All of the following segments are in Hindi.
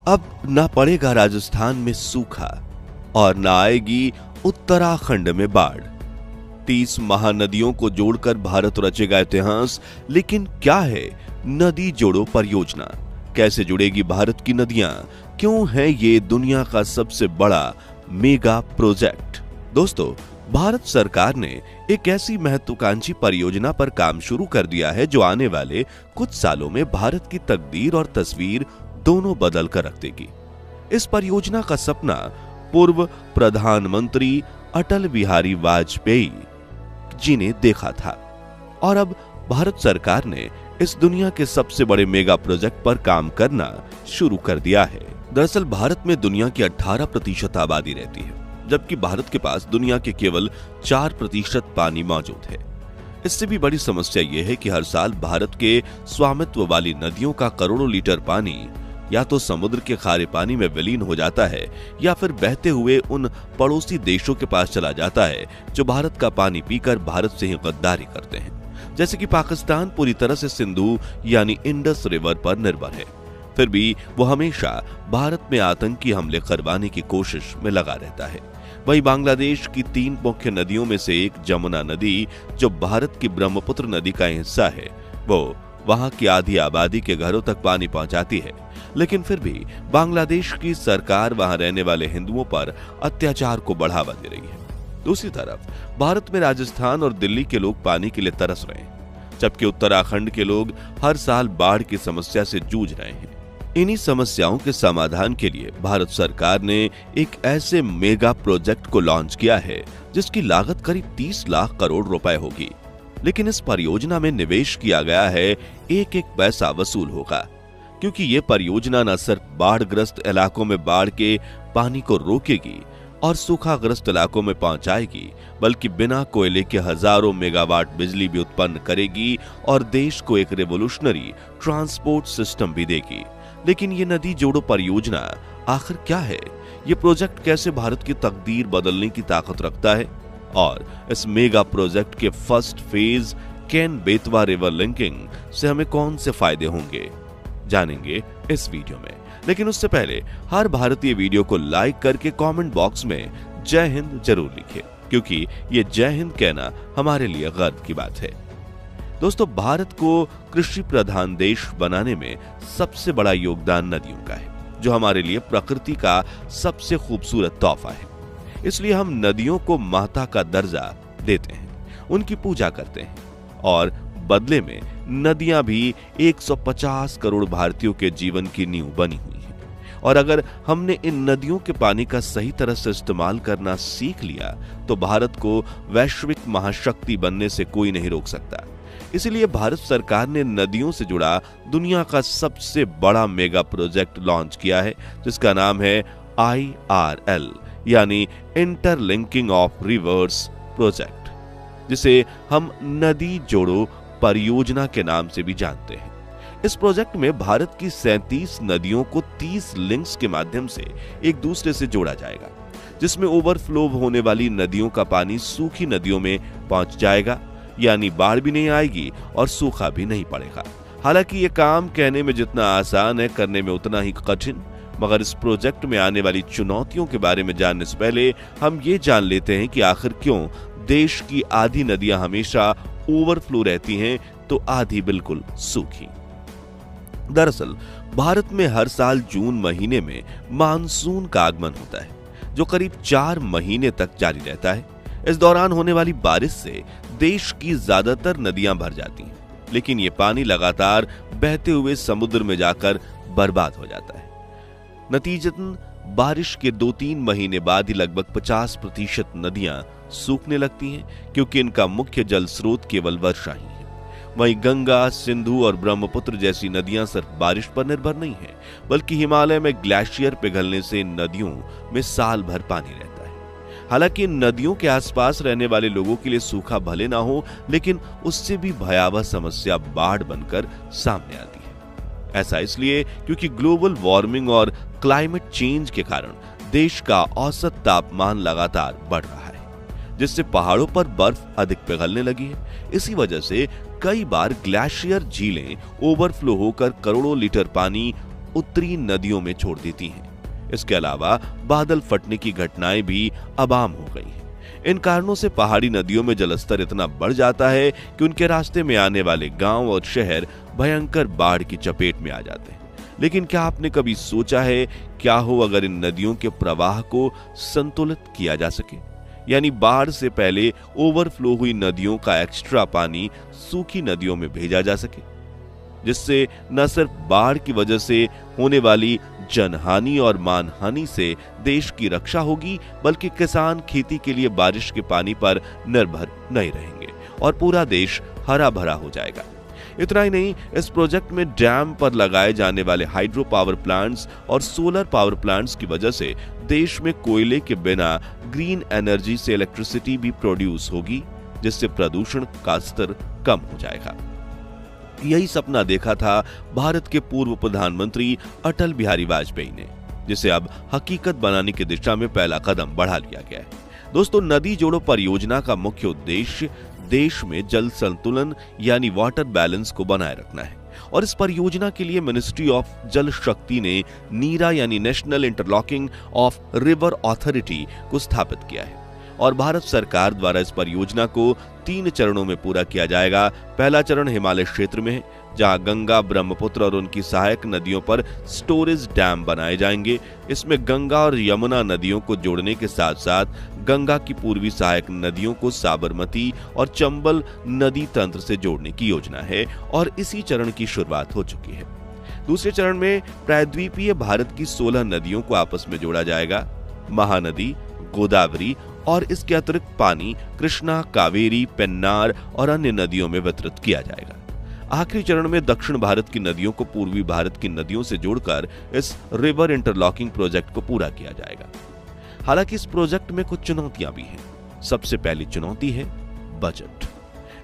अब ना पड़ेगा राजस्थान में सूखा और ना आएगी उत्तराखंड में बाढ़। 30 महानदियों को जोड़कर भारत रचेगा इतिहास। लेकिन क्या है नदी जोड़ो परियोजना? कैसे जुड़ेगी भारत की नदियां? क्यों है ये दुनिया का सबसे बड़ा मेगा प्रोजेक्ट? दोस्तों, भारत सरकार ने एक ऐसी महत्वाकांक्षी परियोजना पर काम शुरू कर दिया है जो आने वाले कुछ सालों में भारत की तकदीर और तस्वीर दोनों बदल कर रख देगी। इस परियोजना का सपना पूर्व प्रधानमंत्री अटल बिहारी वाजपेयी जी ने देखा था और अब भारत सरकार ने इस दुनिया के सबसे बड़े मेगा प्रोजेक्ट पर काम करना शुरू कर दिया है। दरअसल भारत में दुनिया की 18% आबादी रहती है, जबकि भारत के पास दुनिया के केवल 4% पानी मौजूद है। इससे भी बड़ी समस्या यह है कि हर साल भारत के स्वामित्व वाली नदियों का करोड़ों लीटर पानी या तो समुद्र के खारे पानी में विलीन हो जाता है या फिर बहते हुए उन पड़ोसी देशों के पास चला जाता है जो भारत का पानी पीकर भारत से ही गद्दारी करते हैं। जैसे कि पाकिस्तान पूरी तरह से सिंधु यानी इंडस रिवर पर निर्भर है, फिर भी वो हमेशा भारत में आतंकी हमले करवाने की कोशिश में लगा रहता है। वहीं बांग्लादेश की 3 मुख्य नदियों में से एक जमुना नदी, जो भारत की ब्रह्मपुत्र नदी का हिस्सा है, वो वहां की आधी आबादी के घरों तक पानी पहुंचाती है। लेकिन फिर भी बांग्लादेश की सरकार वहां रहने वाले हिंदुओं पर अत्याचार को बढ़ावा दे रही है। दूसरी तरफ भारत में राजस्थान और दिल्ली के लोग पानी के लिए तरस रहे हैं, जबकि उत्तराखंड के लोग हर साल बाढ़ की समस्या से जूझ रहे हैं। इन्हीं समस्याओं के समाधान के लिए भारत सरकार ने एक ऐसे मेगा प्रोजेक्ट को लॉन्च किया है जिसकी लागत करीब 30 लाख करोड़ रुपए होगी। लेकिन इस परियोजना में निवेश किया गया है एक एक पैसा वसूल होगा, क्योंकि ये परियोजना न सिर्फ बाढ़ग्रस्त इलाकों में बाढ़ के पानी को रोकेगी और सूखाग्रस्त इलाकों में पहुंचाएगी, बल्कि बिना कोयले के हजारों मेगावाट बिजली भी उत्पन्न करेगी और देश को एक रेवोल्यूशनरी ट्रांसपोर्ट सिस्टम भी देगी। लेकिन ये नदी जोड़ो परियोजना आखिर क्या है? ये प्रोजेक्ट कैसे भारत की तकदीर बदलने की ताकत रखता है? और इस मेगा प्रोजेक्ट के first phase Ken Betwa river linking से हमें कौन से फायदे होंगे, जानेंगे इस वीडियो में। लेकिन उससे पहले हर भारतीय वीडियो को लाइक करके कमेंट बॉक्स में जय हिंद जरूर लिखें, क्योंकि ये जय हिंद कहना हमारे लिए गर्व की बात है। दोस्तों, भारत को कृषि प्रधान देश बनाने में सबसे बड़ा योगदान नदियों का है, जो हमारे लिए प्रकृति का सबसे खूबसूरत तोहफा है। इसलिए हम नदियों को माता का दर्जा देते हैं, उनकी पूजा करते हैं और बदले में नदियां भी 150 करोड़ भारतीयों के जीवन की नींव बनी हुई हैं। और अगर हमने इन नदियों के पानी का सही तरह से इस्तेमाल करना सीख लिया तो भारत को वैश्विक महाशक्ति बनने से कोई नहीं रोक सकता। इसलिए भारत सरकार ने नदियों से जुड़ा दुनिया का सबसे बड़ा मेगा प्रोजेक्ट लॉन्च किया है, जिसका नाम है IRL यानी इंटरलिंकिंग ऑफ रिवर्स प्रोजेक्ट, जिसे हम नदी जोड़ो परियोजना के नाम से भी जानते हैं। इस प्रोजेक्ट में भारत की 37 नदियों को 30 लिंक्स के माध्यम से एक दूसरे से जोड़ा जाएगा, जिसमें ओवरफ्लो होने वाली नदियों का पानी सूखी नदियों में पहुंच जाएगा, यानी बाढ़ भी नहीं आएगी और सूखा भी नहीं पड़ेगा। हालांकि ये काम कहने में जितना आसान है, करने में उतना ही कठिन। मगर इस प्रोजेक्ट में आने वाली चुनौतियों के बारे में जानने से पहले हम ये जान लेते हैं कि आखिर क्यों देश की आधी नदियां हमेशा ओवरफ्लो रहती हैं तो आधी बिल्कुल सूखी। दरअसल भारत में हर साल जून महीने में मानसून का आगमन होता है, जो करीब 4 महीने तक जारी रहता है। इस दौरान होने वाली बारिश से देश की ज्यादातर नदियां भर जाती हैं, लेकिन ये पानी लगातार बहते हुए समुद्र में जाकर बर्बाद हो जाता है। नतीजतन बारिश के 2-3 महीने बाद ही लगभग 50% नदियां सूखने लगती हैं, क्योंकि इनका मुख्य जल स्रोत केवल वर्षा ही है। वहीं गंगा, सिंधु और ब्रह्मपुत्र जैसी नदियां सिर्फ बारिश पर निर्भर नहीं है, बल्कि हिमालय में ग्लेशियर पिघलने से इन नदियों में साल भर पानी रहता है। हालांकि इन नदियों के आसपास रहने वाले लोगों के लिए सूखा भले ना हो, लेकिन उससे भी भयावह समस्या बाढ़ बनकर सामने आती है। ऐसा इसलिए क्योंकि ग्लोबल वार्मिंग और क्लाइमेट चेंज के कारण देश का औसत तापमान लगातार बढ़ रहा है, जिससे पहाड़ों पर बर्फ अधिक पिघलने लगी है। इसी वजह से कई बार ग्लेशियर झीलें ओवरफ्लो होकर करोड़ों लीटर पानी उत्तरी नदियों में छोड़ देती हैं। इसके अलावा बादल फटने की घटनाएं भी अब आम हो गई हैं। इन कारणों से पहाड़ी नदियों में जलस्तर इतना बढ़ जाता है कि उनके रास्ते में आने वाले गांव और शहर भयंकर बाढ़ की चपेट में आ जाते हैं। लेकिन क्या आपने कभी सोचा है क्या हो अगर इन नदियों के प्रवाह को संतुलित किया जा सके, यानी बाढ़ से पहले ओवरफ्लो हुई नदियों का एक्स्ट्रा पानी सूखी नदियों में भेजा जा सके, जिससे न सिर्फ बाढ़ की वजह से होने वाली जनहानि और मानहानि से देश की रक्षा होगी, बल्कि किसान खेती के लिए बारिश के पानी पर निर्भर नहीं रहेंगे और पूरा देश हरा भरा हो जाएगा। इतना ही नहीं, इस प्रोजेक्ट में डैम पर लगाए जाने वाले हाइड्रो पावर प्लांट्स और सोलर पावर प्लांट्स की वजह से देश में कोयले के बिना ग्रीन एनर्जी से इलेक्ट्रिसिटी भी प्रोड्यूस होगी, जिससे प्रदूषण का स्तर कम हो जाएगा। यही सपना देखा था भारत के पूर्व प्रधानमंत्री अटल बिहारी वाजपेयी ने, जिसे अब हकीकत बनाने की दिशा में पहला कदम बढ़ा लिया गया है। दोस्तों, नदी जोड़ो परियोजना का मुख्य उद्देश्य देश में जल संतुलन यानी वाटर बैलेंस को बनाए रखना है और इस परियोजना के लिए मिनिस्ट्री ऑफ जल शक्ति ने नीरा यानी national interlocking of river authority को स्थापित किया है और भारत सरकार द्वारा इस परियोजना को 3 चरणों में पूरा किया जाएगा। पहला चरण हिमालय क्षेत्र में है, जहां गंगा, ब्रह्मपुत्र और उनकी सहायक नदियों पर स्टोरेज डैम बनाए जाएंगे। इसमें गंगा और यमुना नदियों को जोड़ने के साथ साथ गंगा की पूर्वी सहायक नदियों को साबरमती और चंबल नदी तंत्र से जोड़ने की योजना है और इसी चरण की शुरुआत हो चुकी है। दूसरे चरण में प्रायद्वीपीय भारत की 16 नदियों को आपस में जोड़ा जाएगा। महानदी, गोदावरी और इसके अतिरिक्त पानी कृष्णा, कावेरी, पेन्नार और अन्य नदियों में वितरित किया जाएगा। आखिरी चरण में दक्षिण भारत की नदियों को पूर्वी भारत की नदियों से जोड़कर इस रिवर इंटरलॉकिंग प्रोजेक्ट को पूरा किया जाएगा। हालांकि इस प्रोजेक्ट में कुछ चुनौतियां भी हैं। सबसे पहली चुनौती है बजट।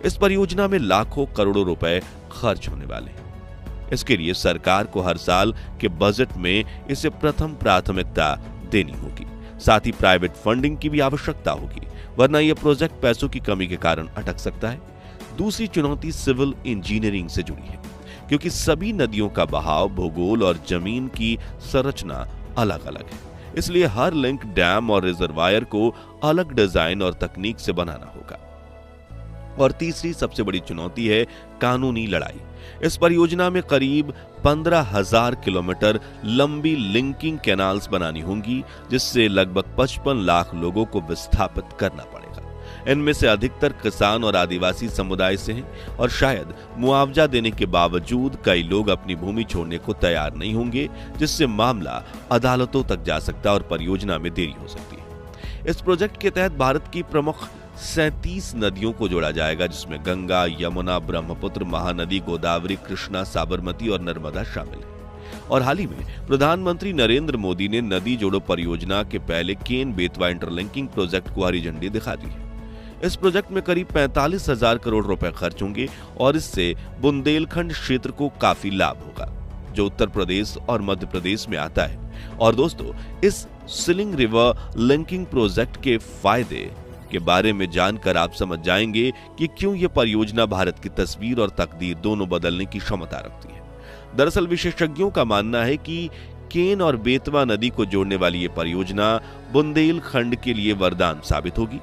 इस परियोजना में लाखों करोड़ों रुपए खर्च होने वाले हैं। इसके लिए सरकार को हर साल के बजट में इसे प्रथम प्राथमिकता देनी होगी। साथ ही प्राइवेट फंडिंग की भी आवश्यकता होगी, वरना यह प्रोजेक्ट पैसों की कमी के कारण अटक सकता है। दूसरी चुनौती सिविल इंजीनियरिंग से जुड़ी है, क्योंकि सभी नदियों का बहाव, भूगोल और जमीन की संरचना अलग अलग है। इसलिए हर लिंक, डैम और रिजर्वायर को अलग डिजाइन और तकनीक से बनाना होगा। और तीसरी सबसे बड़ी चुनौती है कानूनी लड़ाई। इस परियोजना में करीब 15,000 किलोमीटर लंबी लिंकिंग कैनाल्स बनानी होंगी, जिससे लगभग 55 लाख लोगों को विस्थापित करना पड़ेगा। इनमें से अधिकतर किसान और आदिवासी समुदाय से हैं और शायद मुआवजा देने के बावजूद कई लोग अपनी भूमि छोड़ने को तैयार नहीं होंगे, जिससे मामला अदालतों तक जा सकता है और परियोजना में देरी हो सकती है। इस प्रोजेक्ट के तहत भारत की प्रमुख 37 नदियों को जोड़ा जाएगा, जिसमें गंगा, यमुना, ब्रह्मपुत्र, महानदी, गोदावरी, कृष्णा, साबरमती और नर्मदा शामिल है। और हाल ही में प्रधानमंत्री नरेंद्र मोदी ने नदी जोड़ो परियोजना के पहले केन बेतवा इंटरलिंकिंग प्रोजेक्ट को हरी झंडी दिखा दी है। इस प्रोजेक्ट में करीब 45,000 करोड़ रुपए खर्च होंगे और इससे बुंदेलखंड क्षेत्र को काफी लाभ होगा, जो उत्तर प्रदेश और मध्य प्रदेश में आता है। और दोस्तों, इस सिलिंग रिवर लिंकिंग प्रोजेक्ट के फायदे के बारे में जानकर आप समझ जाएंगे कि क्यों यह परियोजना भारत की तस्वीर और तकदीर दोनों बदलने की क्षमता रखती है। दरअसल विशेषज्ञों का मानना है कि केन और बेतवा नदी को जोड़ने वाली यह परियोजना बुंदेलखंड के लिए वरदान साबित होगी।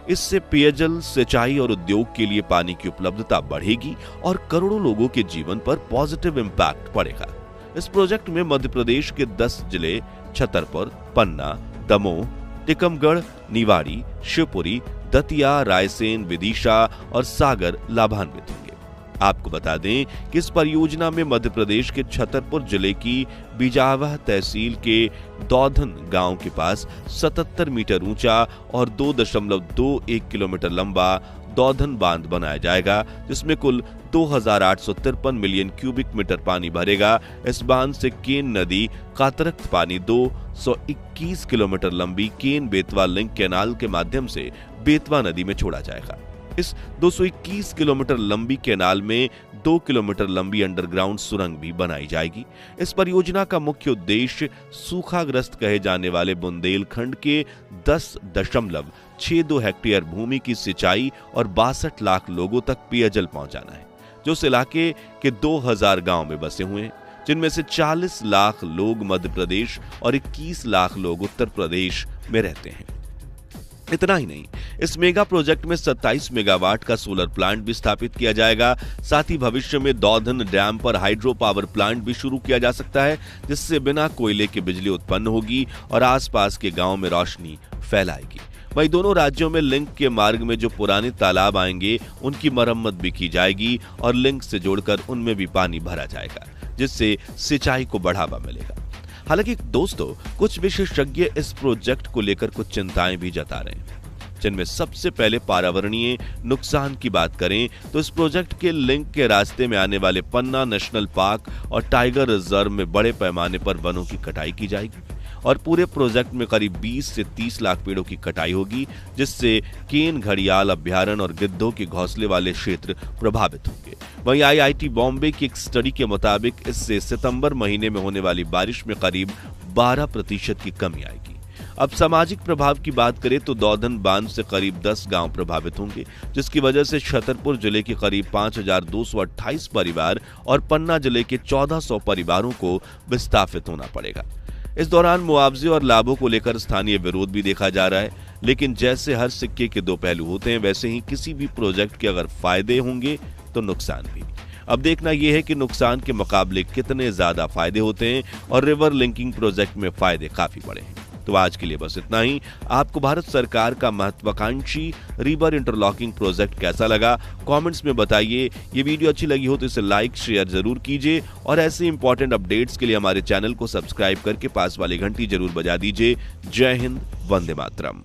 इससे पेयजल, सिंचाई और उद्योग के लिए पानी की उपलब्धता बढ़ेगी और करोड़ों लोगों के जीवन पर पॉजिटिव इंपैक्ट पड़ेगा। इस प्रोजेक्ट में मध्य प्रदेश के 10 जिले छतरपुर, पन्ना, दमोह, टीकमगढ़, निवाड़ी, शिवपुरी, दतिया, रायसेन, विदिशा और सागर लाभान्वित होंगे। आपको बता दें कि इस परियोजना में मध्य प्रदेश के छतरपुर जिले की बिजावह तहसील के दौधन गांव के पास 77 मीटर ऊंचा और 2.21 किलोमीटर लंबा दौधन बांध बनाया जाएगा, जिसमें कुल 2,853 मिलियन क्यूबिक मीटर पानी भरेगा। इस बांध से केन नदी का अतिरिक्त पानी 221 किलोमीटर लंबी केन बेतवा लिंक कैनाल के माध्यम से बेतवा नदी में छोड़ा जाएगा। इस 221 किलोमीटर लंबी कैनाल में 2 किलोमीटर लंबी अंडरग्राउंड सुरंग भी बनाई जाएगी। इस परियोजना का मुख्य उद्देश्य सूखाग्रस्त कहे जाने वाले बुंदेलखंड के 10.62 हेक्टेयर भूमि की सिंचाई और 62 लाख लोगों तक पेयजल पहुंचाना है, जो इस इलाके के 2000 गांव में बसे हुए हैं। जिनमें से 40 लाख लोग मध्य प्रदेश और 21 लाख लोग उत्तर प्रदेश में रहते हैं। इतना ही नहीं, इस मेगा प्रोजेक्ट में 27 मेगावाट का सोलर प्लांट भी स्थापित किया जाएगा। साथ ही भविष्य में दौधन डैम पर हाइड्रो पावर प्लांट भी शुरू किया जा सकता है, जिससे बिना कोयले की बिजली उत्पन्न होगी और आसपास के गांव में रोशनी फैलाएगी। वहीं दोनों राज्यों में लिंक के मार्ग में जो पुराने तालाब आएंगे उनकी मरम्मत भी की जाएगी और लिंक से जोड़कर उनमें भी पानी भरा जाएगा, जिससे सिंचाई को बढ़ावा मिलेगा। हालांकि दोस्तों, कुछ विशेषज्ञ इस प्रोजेक्ट को लेकर कुछ चिंताएं भी जता रहे हैं, जिनमें सबसे पहले पर्यावरणीय नुकसान की बात करें तो इस प्रोजेक्ट के लिंक के रास्ते में आने वाले पन्ना नेशनल पार्क और टाइगर रिजर्व में बड़े पैमाने पर वनों की कटाई की जाएगी और पूरे प्रोजेक्ट में करीब 20 से 30 लाख पेड़ों की कटाई होगी, जिससे केन घड़ियाल अभ्यारण्य और गिद्धों के घोंसले वाले क्षेत्र प्रभावित होंगे। वहीं IIT बॉम्बे की एक स्टडी के मुताबिक इससे सितंबर महीने में होने वाली बारिश में करीब 12% की कमी आएगी। अब सामाजिक प्रभाव की बात करें तो दौधन बांध से करीब 10 गांव प्रभावित होंगे, जिसकी वजह से छतरपुर जिले के करीब 5228 परिवार और पन्ना जिले के 1400 परिवारों को विस्थापित होना पड़ेगा। इस दौरान मुआवजे और लाभों को लेकर स्थानीय विरोध भी देखा जा रहा है, लेकिन जैसे हर सिक्के के दो पहलू होते हैं, वैसे ही किसी भी प्रोजेक्ट के अगर फायदे होंगे तो नुकसान भी। अब देखना यह है कि नुकसान के मुकाबले कितने ज्यादा फायदे होते हैं और रिवर लिंकिंग प्रोजेक्ट में फायदे काफी बड़े हैं। तो आज के लिए बस इतना ही। आपको भारत सरकार का महत्वाकांक्षी रिवर इंटरलॉकिंग प्रोजेक्ट कैसा लगा, कमेंट्स में बताइए। ये वीडियो अच्छी लगी हो तो इसे लाइक शेयर जरूर कीजिए और ऐसे इंपॉर्टेंट अपडेट्स के लिए हमारे चैनल को सब्सक्राइब करके पास वाली घंटी जरूर बजा दीजिए। जय हिंद, वंदे मातरम।